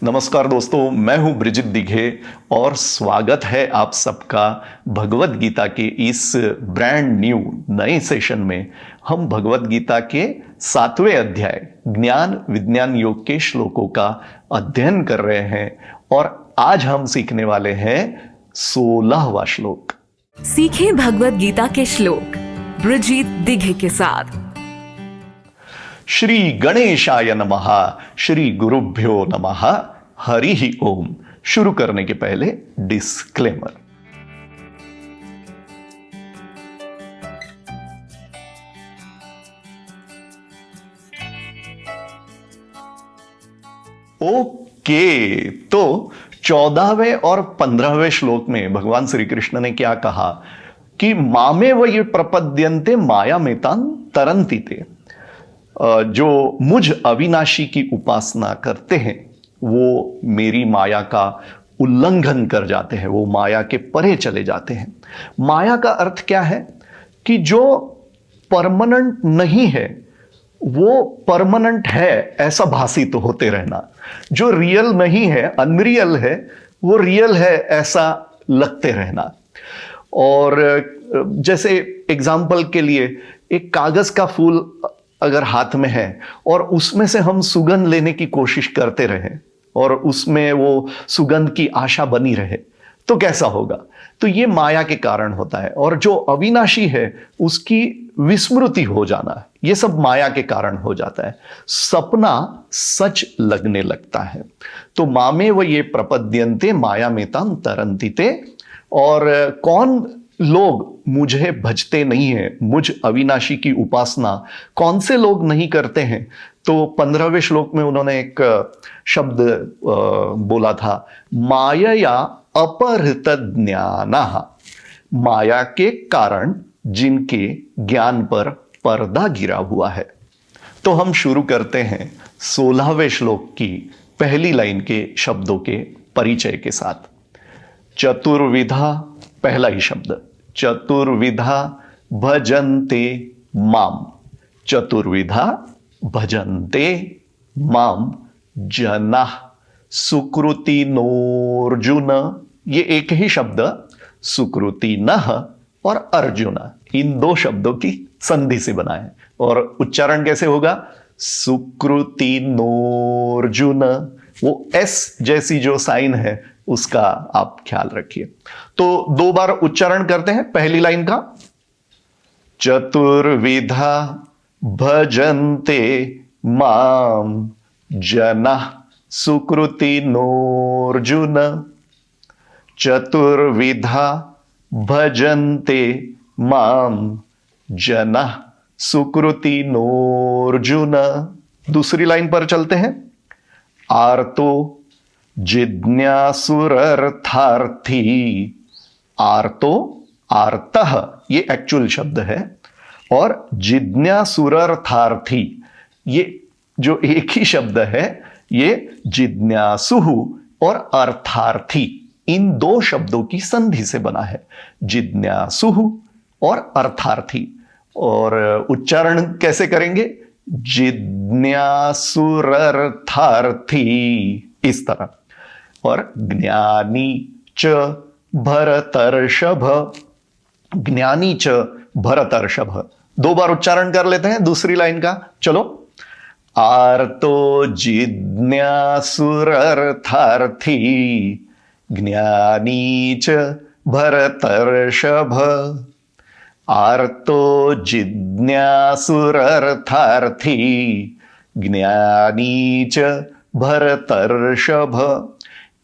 नमस्कार दोस्तों, मैं हूं ब्रिजित दिघे और स्वागत है आप सबका भगवत गीता के इस ब्रांड न्यू नए सेशन में। हम भगवत गीता के 7वें अध्याय ज्ञान विज्ञान योग के श्लोकों का अध्ययन कर रहे हैं और आज हम सीखने वाले हैं 16वां श्लोक। सीखें भगवत गीता के श्लोक ब्रिजित दिघे के साथ। श्री गणेशाय नमः, श्री गुरुभ्यो नमः, हरि ही ओम। शुरू करने के पहले डिस्क्लेमर। ओके, तो 14वें और 15वें श्लोक में भगवान श्री कृष्ण ने क्या कहा कि मामे वही प्रपद्यन्ते माया मेतान तरन्ति ते। जो मुझ अविनाशी की उपासना करते हैं वो मेरी माया का उल्लंघन कर जाते हैं, वो माया के परे चले जाते हैं। माया का अर्थ क्या है कि जो परमानेंट नहीं है वो परमानेंट है ऐसा भासित होते रहना, जो रियल नहीं है, अनरियल है, वो रियल है ऐसा लगते रहना। और जैसे एग्जाम्पल के लिए एक कागज का फूल अगर हाथ में है और उसमें से हम सुगंध लेने की कोशिश करते रहे और उसमें वो सुगंध की आशा बनी रहे तो कैसा होगा? तो ये माया के कारण होता है। और जो अविनाशी है उसकी विस्मृति हो जाना, ये सब माया के कारण हो जाता है। सपना सच लगने लगता है। तो मामे वो ये प्रपद्यन्ते माया मेताम तरन्ति ते। और कौन लोग मुझे भजते नहीं है, मुझ अविनाशी की उपासना कौन से लोग नहीं करते हैं? तो 15वें श्लोक में उन्होंने एक शब्द बोला था, माया अपहृत ज्ञानः। माया के कारण जिनके ज्ञान पर पर्दा गिरा हुआ है। तो हम शुरू करते हैं 16वें श्लोक की पहली लाइन के शब्दों के परिचय के साथ। चतुर्विधा, पहला ही शब्द, चतुर्विधा भजन्ते माम। चतुर्विधा भजन्ते माम जनाः सुकृतिनोऽर्जुन। ये एक ही शब्द सुकृतिनः और अर्जुन, इन दो शब्दों की संधि से बना है। और उच्चारण कैसे होगा? सुकृतिनोऽर्जुन। वो एस जैसी जो साइन है उसका आप ख्याल रखिए। तो 2 बार उच्चारण करते हैं पहली लाइन का। चतुर्विधा भजन्ते माम जनाः सुकृतिनोऽर्जुन। चतुर्विधा भजन्ते माम जनाः सुकृतिनोऽर्जुन। दूसरी लाइन पर चलते हैं। आर्तो जिज्ञासुरर्थार्थी। आर्तो, आर्तः ये एक्चुअल शब्द है और जिज्ञासुरर्थार्थी ये जो एक ही शब्द है, ये जिज्ञासुः और अर्थार्थी इन 2 शब्दों की संधि से बना है। जिज्ञासुः और अर्थार्थी। और उच्चारण कैसे करेंगे? जिज्ञासुरर्थार्थी, इस तरह। और ज्ञानी च भरतर्षभ। ज्ञानी च भरतर्षभ 2 बार उच्चारण कर लेते हैं दूसरी लाइन का। चलो। आर्तो जिज्ञासुरर्थार्थी ज्ञानी च भरतर्षभ। आर्तो जिज्ञासुरर्थार्थी ज्ञानी च भरतर्षभ।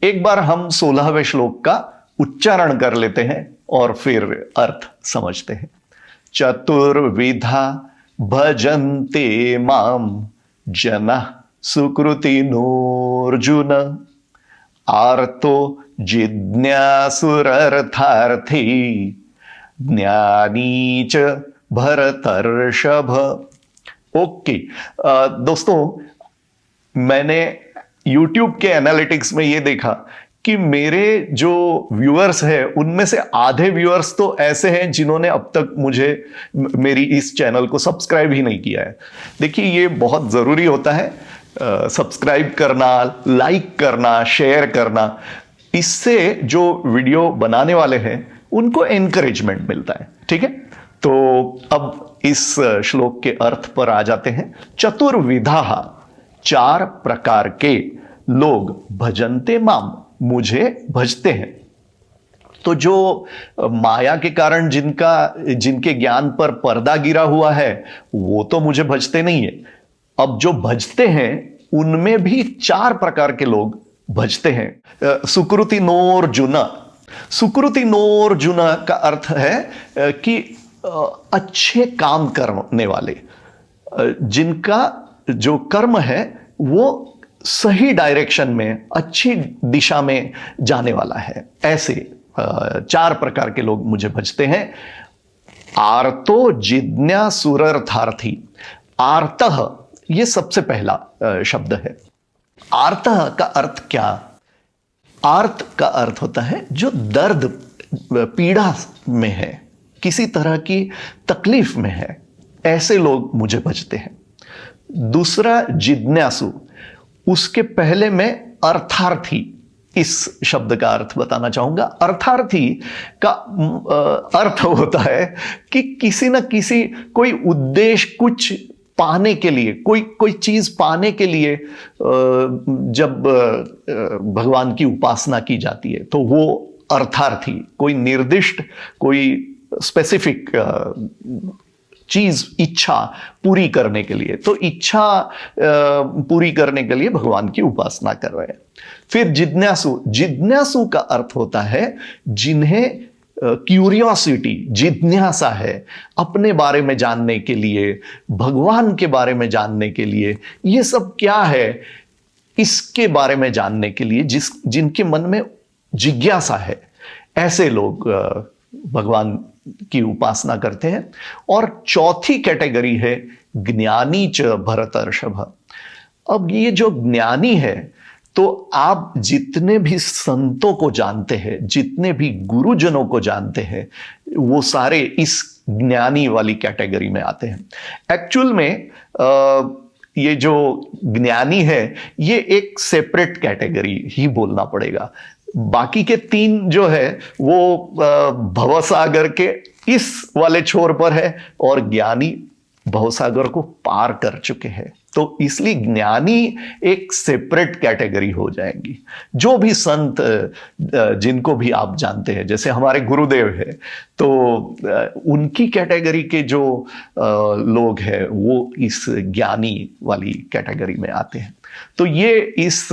एक बार हम 16वें श्लोक का उच्चारण कर लेते हैं और फिर अर्थ समझते हैं। चतुर्विधा भजन्ते माम जनाः सुकृतिनोऽर्जुन। आर्तो जिज्ञासुरर्थार्थी ज्ञानी च भरतर्षभ। ओके दोस्तों, मैंने YouTube के एनालिटिक्स में ये देखा कि मेरे जो व्यूअर्स हैं उनमें से आधे व्यूअर्स तो ऐसे हैं जिन्होंने अब तक मेरी इस चैनल को सब्सक्राइब ही नहीं किया है। देखिए, ये बहुत ज़रूरी होता है सब्सक्राइब करना, लाइक करना, शेयर करना। इससे जो वीडियो बनाने वाले हैं उनको एनकरेजमेंट मिलता है। ठीक है, तो अब इस श्लोक के अर्थ पर आ जाते हैं। चतुर्विधा, 4 प्रकार के लोग भजन्ते माम, मुझे भजते हैं। तो जो माया के कारण जिनके ज्ञान पर पर्दा गिरा हुआ है वो तो मुझे भजते नहीं है। अब जो भजते हैं उनमें भी 4 प्रकार के लोग भजते हैं। सुकृति नोर्जुन, सुकृति नोर्जुन का अर्थ है कि अच्छे काम करने वाले, जिनका जो कर्म है वो सही डायरेक्शन में, अच्छी दिशा में जाने वाला है। ऐसे 4 प्रकार के लोग मुझे भजते हैं। आर्तो जिज्ञासुरर्थार्थी, आर्तः ये सबसे पहला शब्द है। आर्तः का अर्थ क्या? आर्त का अर्थ होता है जो दर्द, पीड़ा में है, किसी तरह की तकलीफ में है, ऐसे लोग मुझे भजते हैं। दूसरा जिज्ञासु, उसके पहले मैं अर्थार्थी, इस शब्द का अर्थ बताना चाहूंगा। अर्थार्थी का अर्थ होता है कि किसी न किसी कोई उद्देश्य, कुछ पाने के लिए, कोई चीज पाने के लिए जब भगवान की उपासना की जाती है तो वो अर्थार्थी, कोई निर्दिष्ट, कोई स्पेसिफिक चीज, इच्छा पूरी करने के लिए, तो इच्छा पूरी करने के लिए भगवान की उपासना कर रहे हैं। फिर जिज्ञासु, जिज्ञासु का अर्थ होता है जिन्हें क्यूरियोसिटी, जिज्ञासा है अपने बारे में जानने के लिए, भगवान के बारे में जानने के लिए, ये सब क्या है इसके बारे में जानने के लिए जिनके मन में जिज्ञासा है, ऐसे लोग भगवान की उपासना करते हैं। और चौथी कैटेगरी है ज्ञानी च भरतर्षभ। अब ये जो ज्ञानी है, तो आप जितने भी संतों को जानते हैं, जितने भी गुरुजनों को जानते हैं, वो सारे इस ज्ञानी वाली कैटेगरी में आते हैं। एक्चुअल में ये जो ज्ञानी है ये एक सेपरेट कैटेगरी ही बोलना पड़ेगा। बाकी के 3 जो है वो भवसागर के इस वाले छोर पर है, और ज्ञानी भवसागर को पार कर चुके हैं। तो इसलिए ज्ञानी एक सेपरेट कैटेगरी हो जाएंगी। जो भी संत जिनको भी आप जानते हैं, जैसे हमारे गुरुदेव है, तो उनकी कैटेगरी के जो लोग हैं वो इस ज्ञानी वाली कैटेगरी में आते हैं। तो ये इस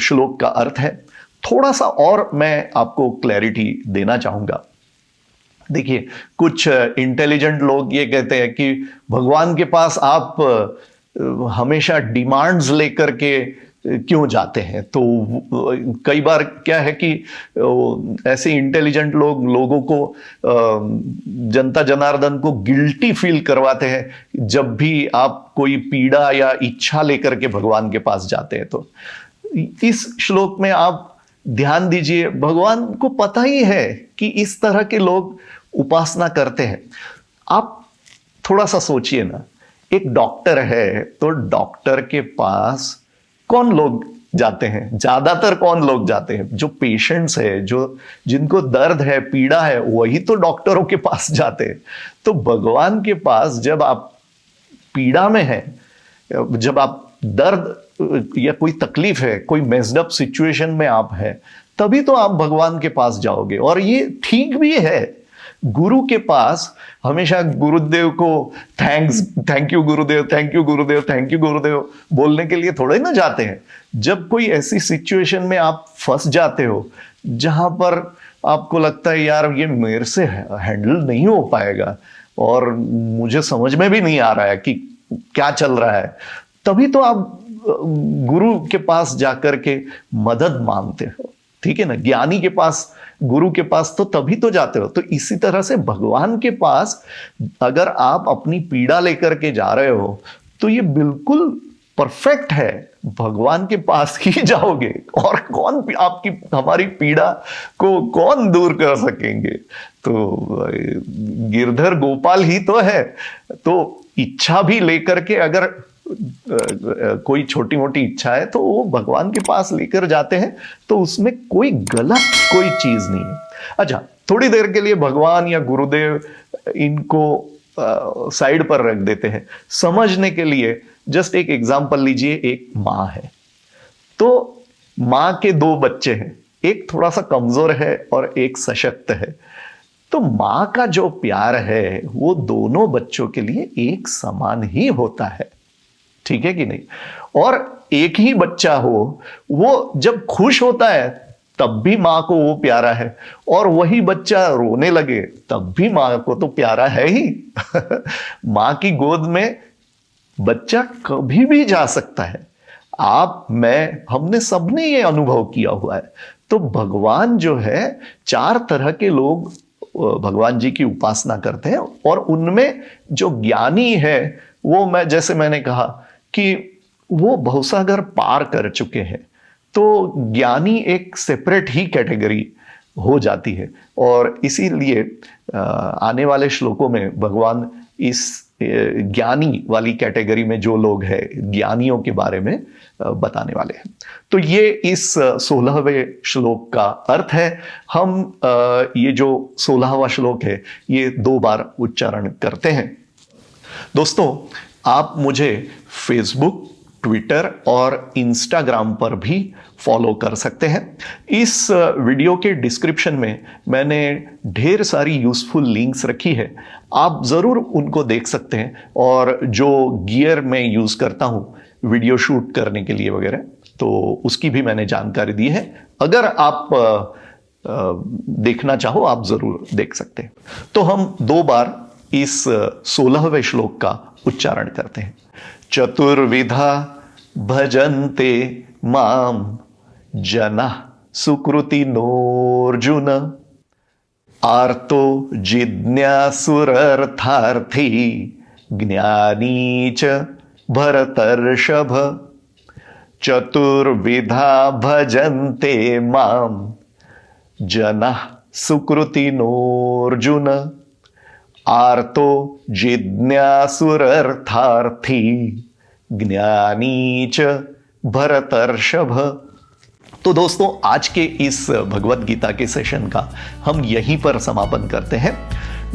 श्लोक का अर्थ है। थोड़ा सा और मैं आपको क्लैरिटी देना चाहूंगा। देखिए, कुछ इंटेलिजेंट लोग ये कहते हैं कि भगवान के पास आप हमेशा डिमांड्स लेकर के क्यों जाते हैं। तो कई बार क्या है कि ऐसे इंटेलिजेंट लोगों को, जनता जनार्दन को गिल्टी फील करवाते हैं जब भी आप कोई पीड़ा या इच्छा लेकर के भगवान के पास जाते हैं। तो इस श्लोक में आप ध्यान दीजिए, भगवान को पता ही है कि इस तरह के लोग उपासना करते हैं। आप थोड़ा सा सोचिए ना, एक डॉक्टर है तो डॉक्टर के पास कौन लोग जाते हैं? ज्यादातर कौन लोग जाते हैं? जो पेशेंट्स है, जो जिनको दर्द है, पीड़ा है, वही तो डॉक्टरों के पास जाते हैं। तो भगवान के पास जब आप पीड़ा में हैं, जब आप दर्द या कोई तकलीफ है, कोई मेस्ड अप सिचुएशन में आप हैं, तभी तो आप भगवान के पास जाओगे। और ये ठीक भी है। गुरु के पास हमेशा गुरुदेव को thank you Gurudev, thank you Gurudev, thank you गुरुदेव बोलने के लिए थोड़े ना जाते हैं। जब कोई ऐसी सिचुएशन में आप फंस जाते हो जहां पर आपको लगता है यार ये मेरे से हैंडल नहीं हो पाएगा और मुझे समझ में भी नहीं आ रहा है कि क्या चल रहा है, तभी तो आप गुरु के पास जाकर के मदद मांगते हो। ठीक है ना? ज्ञानी के पास, गुरु के पास तो तभी तो जाते हो। तो इसी तरह से भगवान के पास अगर आप अपनी पीड़ा लेकर के जा रहे हो तो ये बिल्कुल परफेक्ट है, भगवान के पास ही जाओगे। और कौन आपकी, हमारी पीड़ा को कौन दूर कर सकेंगे? तो गिरधर गोपाल ही तो है। तो इच्छा भी लेकर के अगर कोई छोटी मोटी इच्छा है तो वो भगवान के पास लेकर जाते हैं, तो उसमें कोई गलत कोई चीज नहीं है। अच्छा, थोड़ी देर के लिए भगवान या गुरुदेव इनको साइड पर रख देते हैं। समझने के लिए जस्ट एक एग्जांपल लीजिए, एक माँ है, तो माँ के 2 बच्चे हैं, एक थोड़ा सा कमजोर है और एक सशक्त है। तो माँ का जो प्यार है वो दोनों बच्चों के लिए एक समान ही होता है, ठीक है कि नहीं? और एक ही बच्चा हो, वो जब खुश होता है तब भी माँ को वो प्यारा है, और वही बच्चा रोने लगे तब भी माँ को तो प्यारा है ही। माँ की गोद में बच्चा कभी भी जा सकता है। आप, मैं, हमने सबने ये अनुभव किया हुआ है। तो भगवान जो है, 4 तरह के लोग भगवान जी की उपासना करते हैं, और उनमें जो ज्ञानी है वो, जैसे मैंने कहा कि वो भवसागर पार कर चुके हैं, तो ज्ञानी एक सेपरेट ही कैटेगरी हो जाती है। और इसीलिए आने वाले श्लोकों में भगवान इस ज्ञानी वाली कैटेगरी में जो लोग हैं, ज्ञानियों के बारे में बताने वाले हैं। तो ये इस 16वें श्लोक का अर्थ है। हम ये जो 16वां श्लोक है ये 2 बार उच्चारण करते हैं। दोस्तों, आप मुझे फेसबुक, ट्विटर और इंस्टाग्राम पर भी फॉलो कर सकते हैं। इस वीडियो के डिस्क्रिप्शन में मैंने ढेर सारी यूजफुल लिंक्स रखी है, आप ज़रूर उनको देख सकते हैं। और जो गियर मैं यूज़ करता हूँ वीडियो शूट करने के लिए वगैरह, तो उसकी भी मैंने जानकारी दी है। अगर आप देखना चाहो आप ज़रूर देख सकते हैं। तो हम 2 बार इस 16वें श्लोक का उच्चारण करते हैं। चतुर्विधा भजन्ते माम जना सुकृति नोर्जुन, आर्तो जिज्ञासुरर्थार्थी ज्ञानी च भरतर्षभ। चतुर्विधा भजन्ते माम जना सुकृति नोर्जुन, आर्तो जिज्ञासुरर्थार्थी ज्ञानी च भरतर्षभ। तो दोस्तों, आज के इस भगवत गीता के सेशन का हम यहीं पर समापन करते हैं।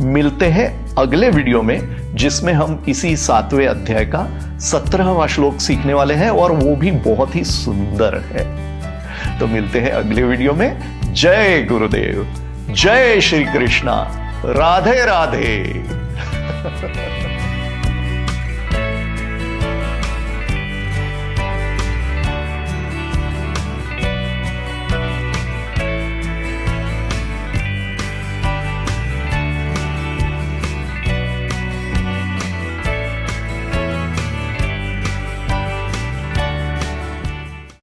मिलते हैं अगले वीडियो में, जिसमें हम इसी 7वें अध्याय का 17वां श्लोक सीखने वाले हैं, और वो भी बहुत ही सुंदर है। तो मिलते हैं अगले वीडियो में। जय गुरुदेव, जय श्री कृष्णा, राधे राधे।